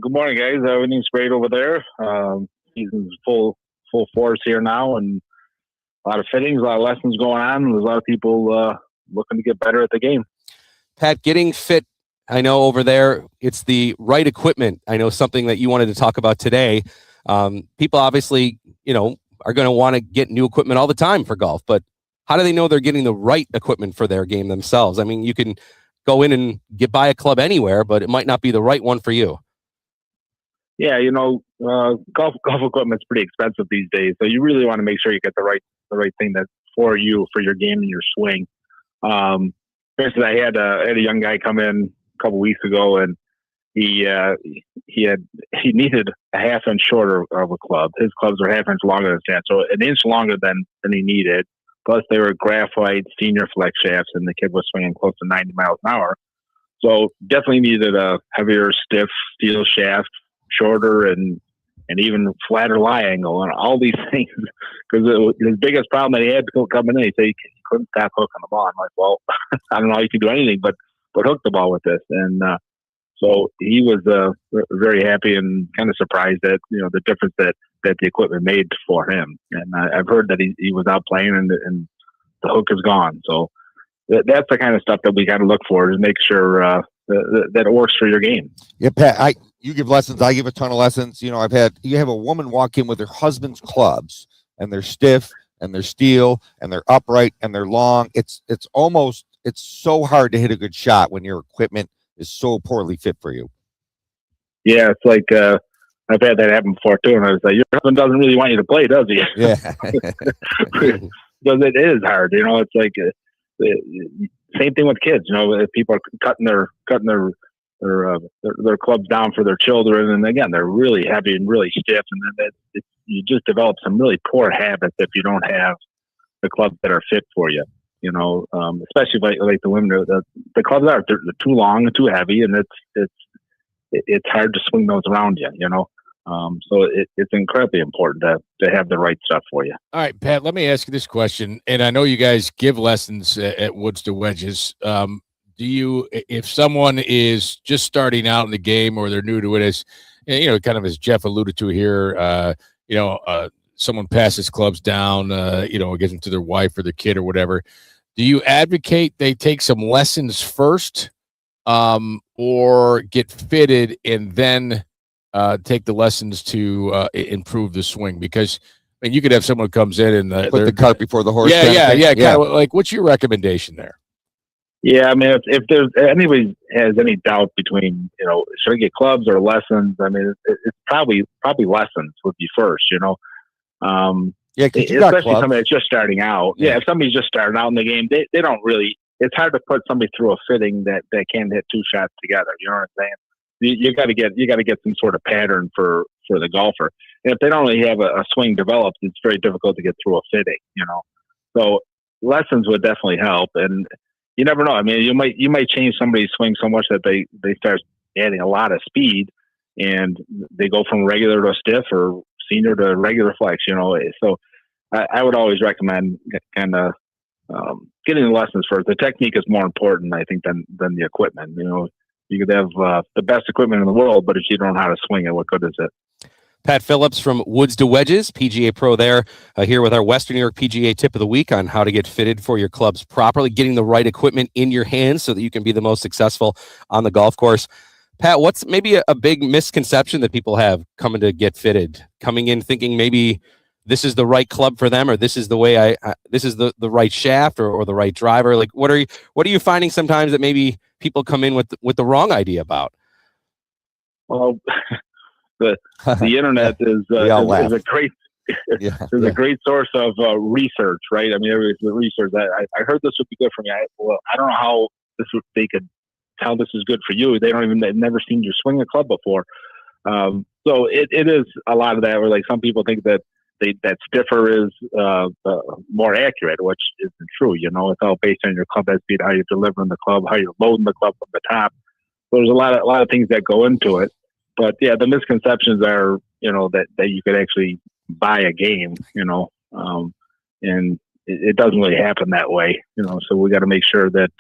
Good morning, guys. Everything's great over there. Season's full force here now, and a lot of fittings, a lot of lessons going on. There's a lot of people looking to get better at the game. Pat, getting fit, I know over there, it's the right equipment. I know something that you wanted to talk about today. People obviously, are going to want to get new equipment all the time for golf, but how do they know they're getting the right equipment for their game themselves? I mean, you can go in and buy a club anywhere, but it might not be the right one for you. Yeah, golf equipment's pretty expensive these days, so you really want to make sure you get the right thing that's for you, for your game and your swing. Basically, I had a young guy come in a couple weeks ago, and he needed a half inch shorter of a club. His clubs were half inch longer than that, so an inch longer than he needed. Plus, they were graphite senior flex shafts, and the kid was swinging close to 90 miles an hour. So definitely needed a heavier, stiff steel shaft, shorter, and even flatter lie angle, and all these things. Because his biggest problem that he had coming in, he said he couldn't stop hooking the ball. I'm like, well, I don't know how you can do anything but hook the ball with this. And so he was very happy and kind of surprised at the difference that the equipment made for him. And I've heard that he was out playing and the hook is gone. So that's the kind of stuff that we got to look for, is make sure that it works for your game. Yeah, Pat, you give lessons. I give a ton of lessons. You know, you have a woman walk in with her husband's clubs, and they're stiff, and they're steel, and they're upright, and they're long. It's so hard to hit a good shot when your equipment is so poorly fit for you. Yeah, it's like I've had that happen before too, and I was like, your husband doesn't really want you to play, does he? Yeah, because it is hard. You know, it's like same thing with kids. You know, if people are cutting their clubs down for their children, and again, they're really heavy and really stiff, and then you just develop some really poor habits if you don't have the clubs that are fit for you. You know, especially like the women, the clubs they're too long and too heavy, and it's hard to swing those around you. You know. So it's incredibly important to have the right stuff for you. All right, Pat, let me ask you this question. And I know you guys give lessons at Woods to Wedges. Do you, if someone is just starting out in the game or they're new to it, as you know, kind of as Jeff alluded to here, someone passes clubs down, gives them to their wife or their kid or whatever. Do you advocate they take some lessons first, or get fitted and then take the lessons to improve the swing? Because I mean, you could have someone who comes in and put the cart before the horse. Yeah. Kind of like, what's your recommendation there? Yeah, I mean, if there's anybody has any doubt between, you know, should I get clubs or lessons? I mean, it's probably lessons would be first. You know, especially somebody that's just starting out. Yeah, if somebody's just starting out in the game, they don't really. It's hard to put somebody through a fitting that can't hit two shots together. You know what I'm saying? You got to get some sort of pattern for the golfer. And if they don't really have a swing developed, it's very difficult to get through a fitting, you know. So lessons would definitely help. And you never know. I mean, you might change somebody's swing so much that they start adding a lot of speed, and they go from regular to stiff or senior to regular flex, you know. So I would always recommend kind of getting the lessons first. The technique is more important, I think, than the equipment, you know. You could have the best equipment in the world, but if you don't know how to swing it, what good is it? Pat Phillips from Woods to Wedges, PGA Pro there, here with our Western New York PGA tip of the week on how to get fitted for your clubs properly, getting the right equipment in your hands so that you can be the most successful on the golf course. Pat, what's maybe a big misconception that people have coming to get fitted, coming in thinking maybe this is the right club for them, or this is the way this is the right shaft or the right driver? Like, what are you finding sometimes that maybe people come in with the wrong idea about? Well, the internet is a great is a great source of research, right? I mean, everybody's research. I heard this would be good for me. I don't know how they could tell this is good for you. They've never seen you swing a club before. So it is a lot of that. Where like some people think that that stiffer is more accurate, which isn't true. You know, it's all based on your club head speed, how you're delivering the club, how you're loading the club from the top. So there's a lot of things that go into it. But yeah, the misconceptions are, you know, that you could actually buy a game, you know, and it doesn't really happen that way, you know. So we got to make sure that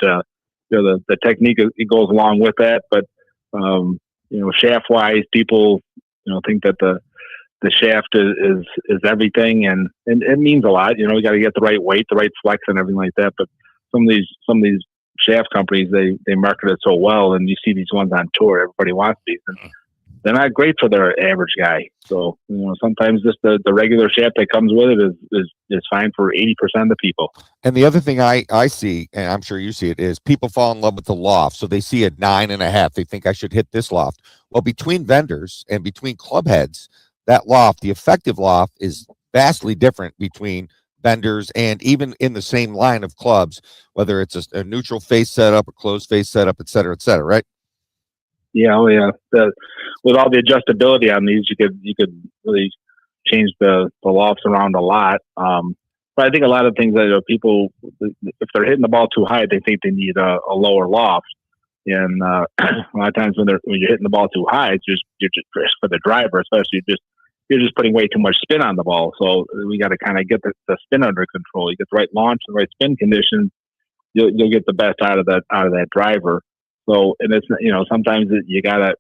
you know, the technique it goes along with that. But you know, shaft wise, people, you know, think that the shaft is everything, and it means a lot. You know, you got to get the right weight, the right flex, and everything like that. But some of these shaft companies, they market it so well, and you see these ones on tour. Everybody wants these, and they're not great for their average guy. So, you know, sometimes just the regular shaft that comes with it is fine for 80% of the people. And the other thing I see, and I'm sure you see it, is people fall in love with the loft. So they see a 9.5. They think I should hit this loft. Well, between vendors and between club heads, that loft, the effective loft, is vastly different between vendors and even in the same line of clubs, whether it's a neutral face setup, a closed face setup, et cetera, right? Yeah, oh yeah. With all the adjustability on these, you could really change the lofts around a lot. But I think a lot of things that people, if they're hitting the ball too high, they think they need a lower loft. And a lot of times when you're hitting the ball too high, you're just for the driver, especially you're just putting way too much spin on the ball. So we got to kind of get the spin under control. You get the right launch, the right spin conditions, you'll get the best out of that driver. So, and it's, you know, sometimes you gotta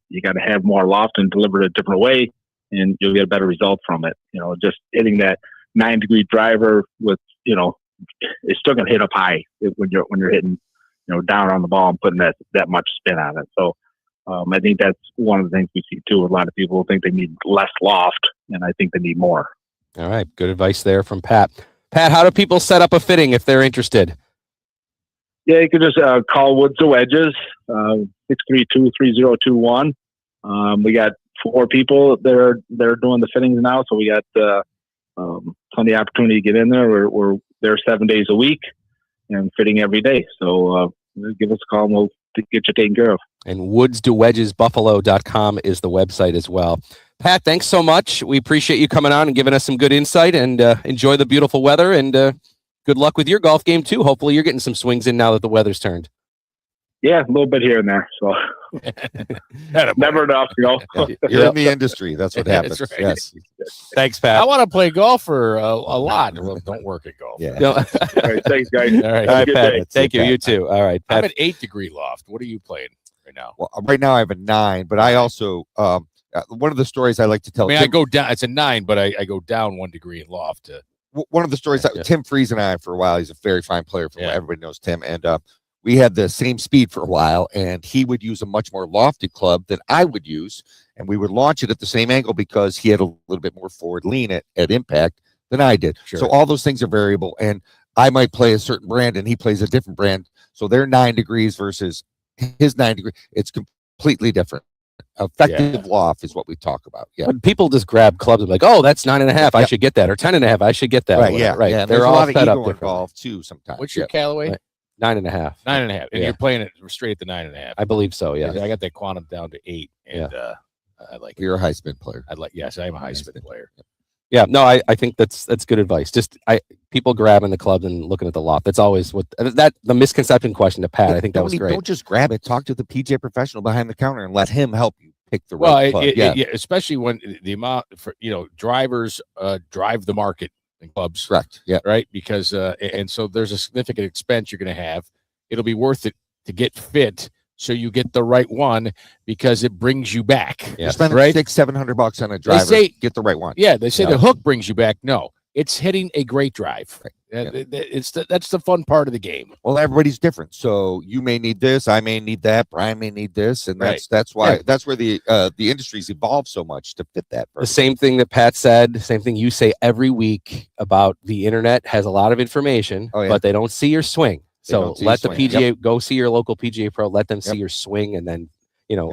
have more loft and deliver it a different way, and you'll get a better result from it. You know, just hitting that 9-degree driver with, you know, it's still gonna hit up high when you're hitting, down on the ball and putting that much spin on it. So I think that's one of the things we see too. A lot of people think they need less loft, and I think they need more. All right, good advice there from Pat. Pat, how do people set up a fitting if they're interested? Yeah, you can just call Woods to Wedges, 632-3021. We got 4 people that are doing the fittings now, so we got plenty of opportunity to get in there. We're there 7 days a week and fitting every day. So give us a call and we'll get you taken care of. And woodstowedgesbuffalo.com is the website as well. Pat, thanks so much. We appreciate you coming on and giving us some good insight, and enjoy the beautiful weather, and good luck with your golf game too. Hopefully you're getting some swings in now that the weather's turned. Yeah, a little bit here and there. So never enough, You're in the industry. That's what happens. That's right. Yes. Thanks, Pat. I want to play golf for a lot. Well, don't work at golf. Yeah. No. All right, thanks, guys. All right. All right, good Pat. day. Thank you. Pat. You too. All right, I'm Pat. at 8-degree loft. What are you playing right now? Well, right now I have a 9, but I also one of the stories I like to tell. I mean, Tim, I go down. It's a 9, but I go down 1 degree in loft. One of the stories that Tim Freeze and I for a while. He's a very fine player. From everybody knows Tim, and we had the same speed for a while, and he would use a much more lofted club than I would use, and we would launch it at the same angle because he had a little bit more forward lean at impact than I did. Sure. So all those things are variable, and I might play a certain brand and he plays a different brand. So their 9 degrees versus his 9 degree, it's completely different. Effective loft is what we talk about. Yeah. When people just grab clubs and like, oh, that's 9.5. I should get that, or 10.5. I should get that. Right. Yeah. Right. Yeah. They're There's all a lot of set ego up different. involved too sometimes. What's your Callaway? Right. 9.5. 9.5. And Yeah. you're playing it straight at the 9.5. I believe so. Yeah. I got that quantum down to 8, and I like it. You're a high spin player. Yes, I'm a high spin player. Yeah. No, I think that's good advice. Just people grabbing the clubs and looking at the loft. That's always the misconception question to Pat. I think that was great. Don't just grab it. Talk to the PGA professional behind the counter and let him help you pick the right club. Especially when the amount for drivers drive the market in clubs. Correct. Yeah. Right. Because and so there's a significant expense you're going to have. It'll be worth it to get fit so you get the right one because it brings you back. Yeah. You're spending right? $600-700 on a driver. Get the right one. Yeah, they say the hook brings you back. No, it's hitting a great drive. Right. That's the fun part of the game. Well, everybody's different. So you may need this, I may need that, Brian may need this, and that's why that's where the industry's evolved so much to fit that person. The same thing that Pat said, same thing you say every week about the internet has a lot of information, but they don't see your swing. So let the PGA go see your local PGA pro, let them see your swing, and then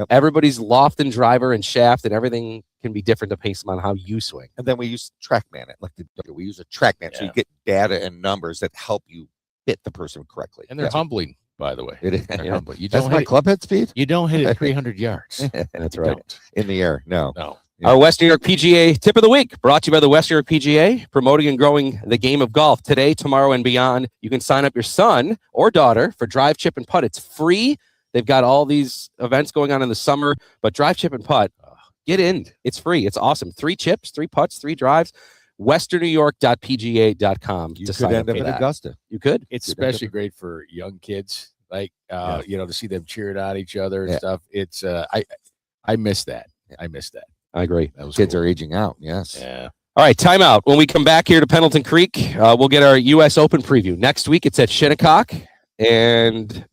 everybody's loft and driver and shaft and everything can be different based on how you swing. And then we use TrackMan it, we use a TrackMan, so you get data and numbers that help you fit the person correctly. And they're humbling, by the way. It is. They're humbling. You That's don't my hit, club head speed you don't hit it 300 yards. That's right. In the air. No. Our West New York PGA tip of the week, brought to you by the West New York PGA, promoting and growing the game of golf today, tomorrow, and beyond. You can sign up your son or daughter for Drive, Chip, and Putt. It's free. They've got all these events going on in the summer, but Drive, Chip, and Putt, get in. It's free. It's awesome. 3 chips, 3 putts, 3 drives. WesternNewYork.pga.com. You could end up at Augusta. You could. It's especially great for young kids, like to see them cheering on each other and stuff. It's I miss that. I miss that. I agree. Kids are aging out. Yes. Yeah. All right, timeout. When we come back here to Pendleton Creek, we'll get our U.S. Open preview. Next week, it's at Shinnecock. And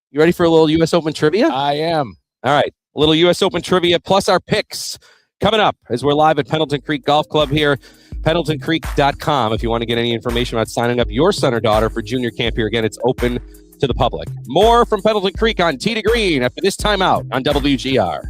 you ready for a little U.S. Open trivia? I am. All right, a little U.S. Open trivia plus our picks coming up as we're live at Pendleton Creek Golf Club here, pendletoncreek.com. If you want to get any information about signing up your son or daughter for junior camp here, again, it's open to the public. More from Pendleton Creek on Tee2Green after this timeout on WGR.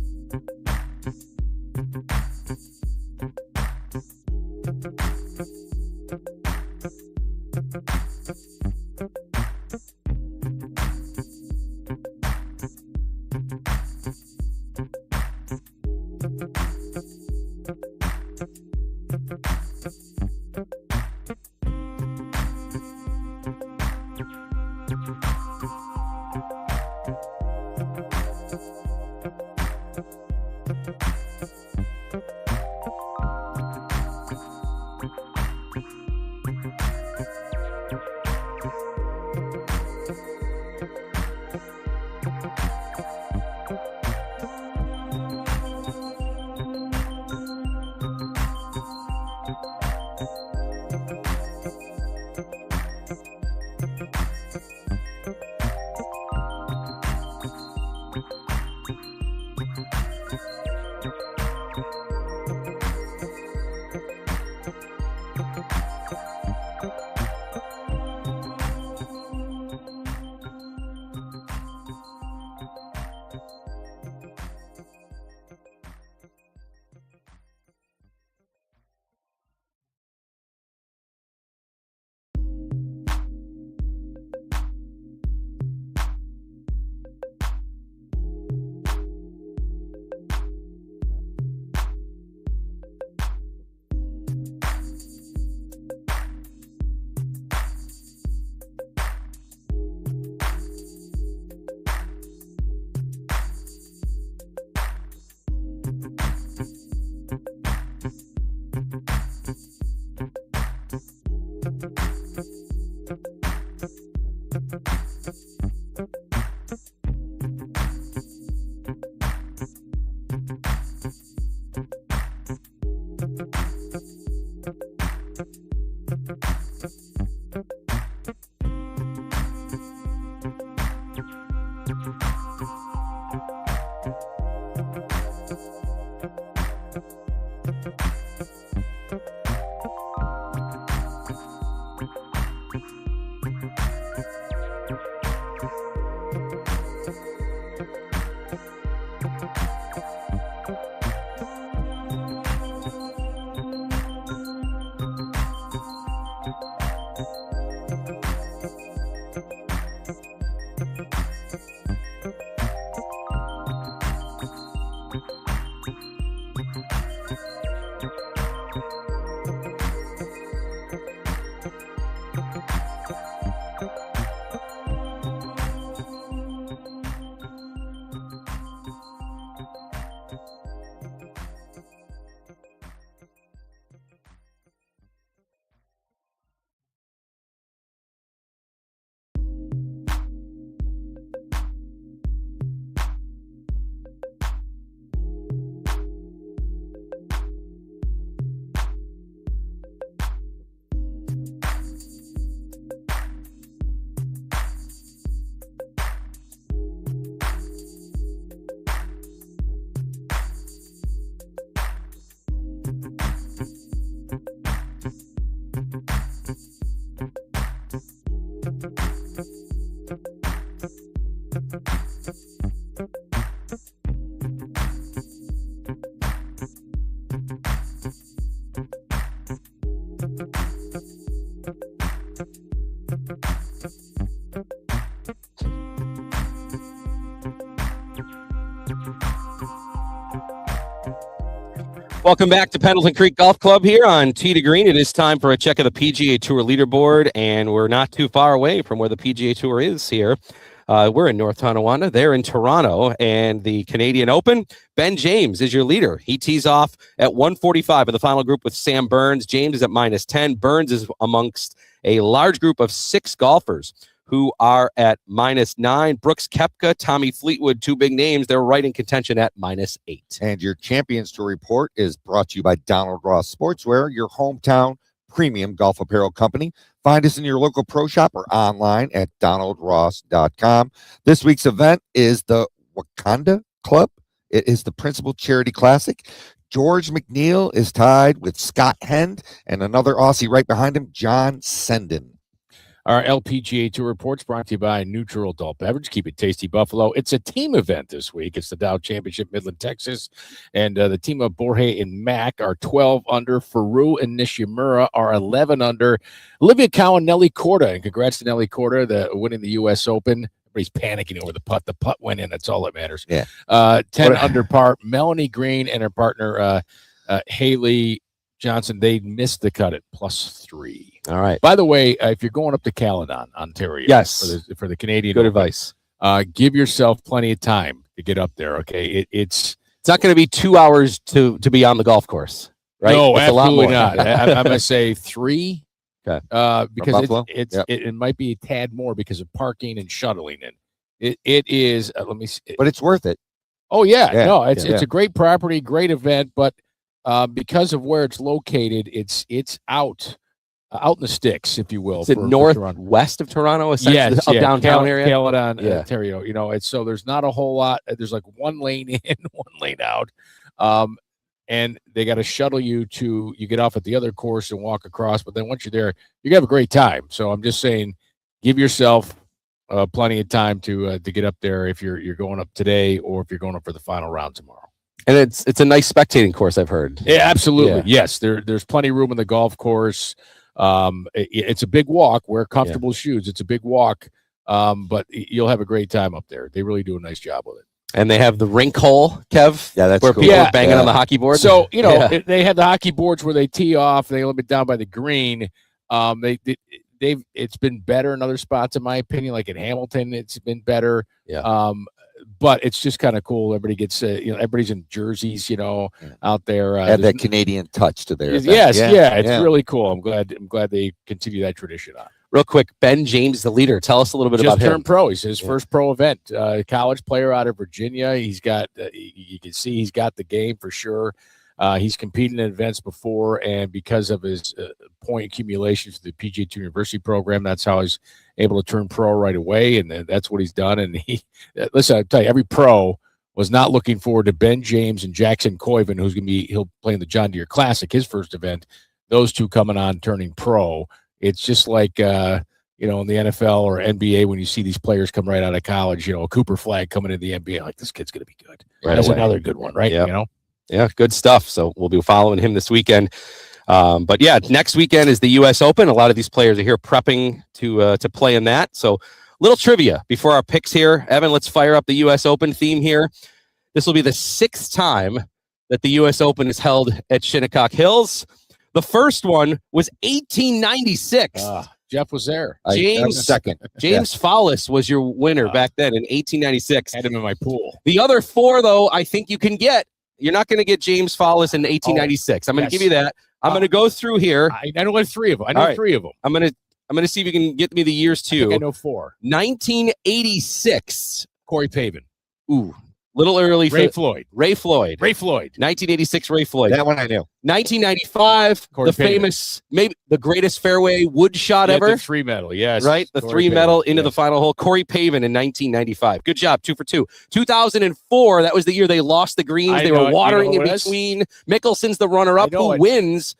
Welcome back to Pendleton Creek Golf Club here on Tee2Green. It is time for a check of the PGA Tour leaderboard, and we're not too far away from where the PGA Tour is here. We're in North Tonawanda. They're in Toronto, and the Canadian Open, Ben James is your leader. He tees off at 145 in the final group with Sam Burns. James is at -10. Burns is amongst a large group of 6 golfers who are at -9. Brooks Koepka, Tommy Fleetwood, 2 big names. They're right in contention at -8. And your Champions Tour report is brought to you by Donald Ross Sportswear, your hometown premium golf apparel company. Find us in your local pro shop or online at donaldross.com. This week's event is the Wakanda Club. It is the Principal Charity Classic. George McNeil is tied with Scott Hend and another Aussie right behind him, John Senden. Our LPGA Tour reports brought to you by NUTRL Adult Beverage. Keep it tasty, Buffalo. It's a team event this week. It's the Dow Championship, Midland, Texas. And the team of Borje and Mack are 12 under. Faru and Nishimura are 11 under. Olivia Cowan and Nelly Korda. And congrats to Nelly Korda, winning the U.S. Open. Everybody's panicking over the putt. The putt went in. That's all that matters. Yeah. 10 under par. Melanie Green and her partner, Haley Johnson, they missed the cut at +3. All right. By the way, if you're going up to Caledon, Ontario, Yes, for the Canadian, good Open, advice. give yourself plenty of time to get up there. Okay, it's not going to be 2 hours to be on the golf course, right? No, it's absolutely a lot more. not. I'm going to say 3. Okay. Because it might be a tad more because of parking and shuttling in. It is. Let me see. But it's worth it. Oh yeah, no, it's yeah. a great property, great event, but because of where it's located, it's out out in the sticks, if you will. Is it for Toronto. northwest of Toronto, essentially, of downtown area? Caledon, Yeah. Ontario. You know, it's so there's not a whole lot. There's like one lane in, one lane out, and they got to shuttle you to. You get off at the other course and walk across, but then once you're there, you're gonna have a great time. So I'm just saying, give yourself plenty of time to get up there if you're going up today or if you're going up for the final round tomorrow. And it's a nice spectating course, I've heard. Yeah, absolutely. Yeah. Yes, there's plenty of room in the golf course. It's a big walk. Wear comfortable shoes. It's a big walk, but you'll have a great time up there. They really do a nice job with it. And they have the rink hole, Kev. Yeah, that's where cool. people are banging on the hockey board. So they have the hockey boards where they tee off. They limit down by the green. It's been better in other spots, in my opinion. Like in Hamilton, it's been better. Yeah. But it's just kind of cool. Everybody gets, everybody's in jerseys, out there. Add that Canadian touch to their event. Yes, it's really cool. I'm glad they continue that tradition on. Real quick, Ben James, the leader. Tell us a little bit Just about him. turned pro. He's his first pro event. College player out of Virginia. He's got, you can see he's got the game for sure. He's competed in events before, and because of his point accumulation for the PGA Tour University program, that's how he's able to turn pro right away, and that's what he's done. And listen, I tell you, every pro was not looking forward to Ben James and Jackson Coyven, he'll play in the John Deere Classic, his first event. Those two coming on, turning pro. It's just like in the NFL or NBA when you see these players come right out of college. A Cooper Flag coming into the NBA, like this kid's going to be good. Right That's away. another good one, right? Yep. Yeah, good stuff. So we'll be following him this weekend. But yeah, next weekend is the U.S. Open. A lot of these players are here prepping to play in that. So little trivia before our picks here. Evan, let's fire up the U.S. Open theme here. This will be the 6th time that the U.S. Open is held at Shinnecock Hills. The first one was 1896. Jeff was there. James second. James Follis was your winner back then in 1896. Had him in my pool. The other 4, though, I think you can get. You're not going to get James Follis in 1896. I'm going to give you that. I'm going to go through here. I know 3 of them. I know 3 of them. I'm going to see if you can get me the years too. I know 4. 1986. Corey Pavin. Ooh, little early. Ray Floyd. 1986. Ray Floyd. That one I knew. 1995. Corey the Pavin. Famous, maybe the greatest fairway wood shot ever. The 3 medal. Yes. Right, the Corey 3 Pavin. medal into Yes. the final hole. Corey Pavin in 1995. Good job, 2 for 2. 2004, that was the year they lost the greens. They were watering in between. Mickelson's the runner-up who wins.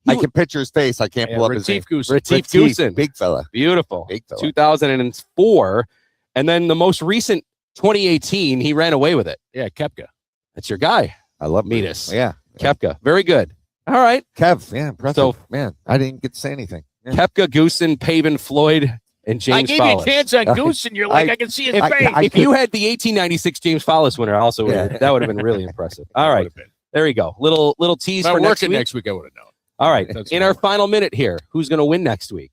I can picture his face. I can't pull up his name. Retief Goosen. Big fella. Beautiful. Big fella. 2004. And then the most recent, 2018, he ran away with it. Yeah, Koepka. That's your guy. I love Metis. Yeah. Koepka. Very good. All right. Kev. Yeah, impressive. So, man, I didn't get to say anything. Yeah. Koepka, Goosen, Pavin, Floyd, and James I gave Follis. you a chance on Goosen. You're like, I can see his face. If you had the 1896 James Follis winner, also that would have been really impressive. All right. There you go. Little tease for next week. Next week, I would have known. All right. In our final minute here, who's going to win next week?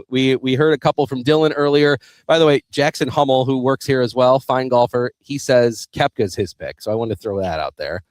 We heard a couple from Dylan earlier. By the way, Jackson Hummel, who works here as well, fine golfer, he says Koepka's his pick. So I wanted to throw that out there.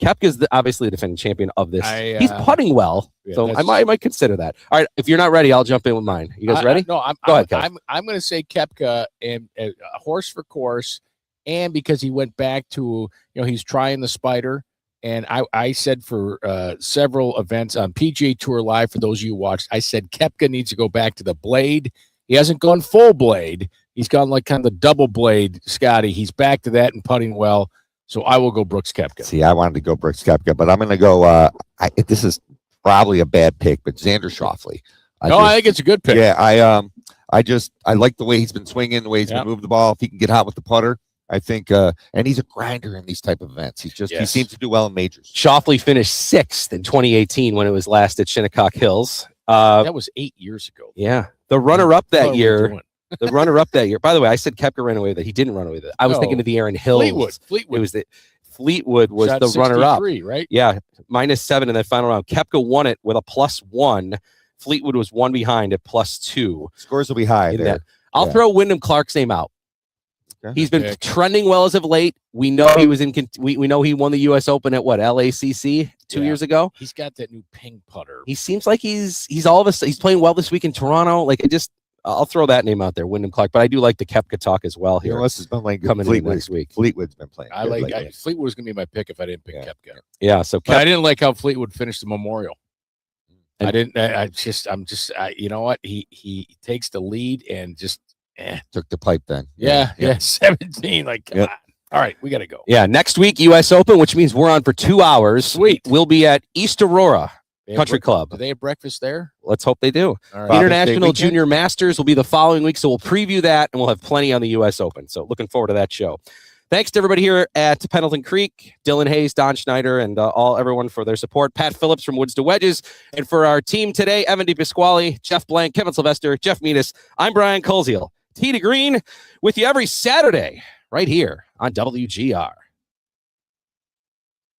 Koepka's obviously the defending champion of this. He's putting well, so I might consider that. All right, if you're not ready, I'll jump in with mine. You guys ready? Go ahead, Kev. I'm going to say Koepka and a horse for course, and because he went back to he's trying the spider. And I said for several events on PGA Tour Live, for those of you who watched, I said Koepka needs to go back to the blade. He hasn't gone full blade. He's gone like kind of the double blade, Scotty. He's back to that and putting well. So I will go Brooks Koepka. See, I wanted to go Brooks Koepka, but I'm going to go. This is probably a bad pick, but Xander Schauffele. I think it's a good pick. Yeah, I like the way he's been swinging, the way he's been moving the ball. If he can get hot with the putter, I think, and he's a grinder in these type of events. He seems to do well in majors. Schauffele finished 6th in 2018 when it was last at Shinnecock Hills. That was 8 years ago. Yeah, the runner-up that year. The runner-up that year. By the way, I said Koepka ran away with it. He didn't run away with it. I was thinking of the Aaron Hills. Fleetwood. It was Fleetwood was Shot the runner-up. Right? Yeah, -7 in that final round. Koepka won it with a +1. Fleetwood was 1 behind at +2. Scores will be high there. I'll throw Wyndham Clark's name out. Okay. He's been trending well as of late. We know he was in. We know he won the U.S. Open at LACC 2 years ago. He's got that new ping putter. He seems like he's all of us. He's playing well this week in Toronto. I'll throw that name out there, Wyndham Clark. But I do like the Koepka talk as well here. This has been like coming in next week. Fleetwood's been playing. Fleetwood was going to be my pick if I didn't pick Koepka. Yeah, so I didn't like how Fleetwood finished the Memorial. I didn't. I'm just. You know what? He takes the lead and just. Took the pipe then. Yeah. 17. Like, come on. All right, we got to go. Yeah, next week, U.S. Open, which means we're on for 2 hours. Sweet. We'll be at East Aurora Country Club. Do they have breakfast there? Let's hope they do. All right. International Junior Masters will be the following week, so we'll preview that, and we'll have plenty on the U.S. Open. So looking forward to that show. Thanks to everybody here at Pendleton Creek, Dylan Hayes, Don Schneider, and everyone for their support. Pat Phillips from Woods to Wedges. And for our team today, Evan DePasquale, Jeff Blank, Kevin Sylvester, Jeff Meadis. I'm Brian Colziel. Tee2Green with you every Saturday right here on WGR.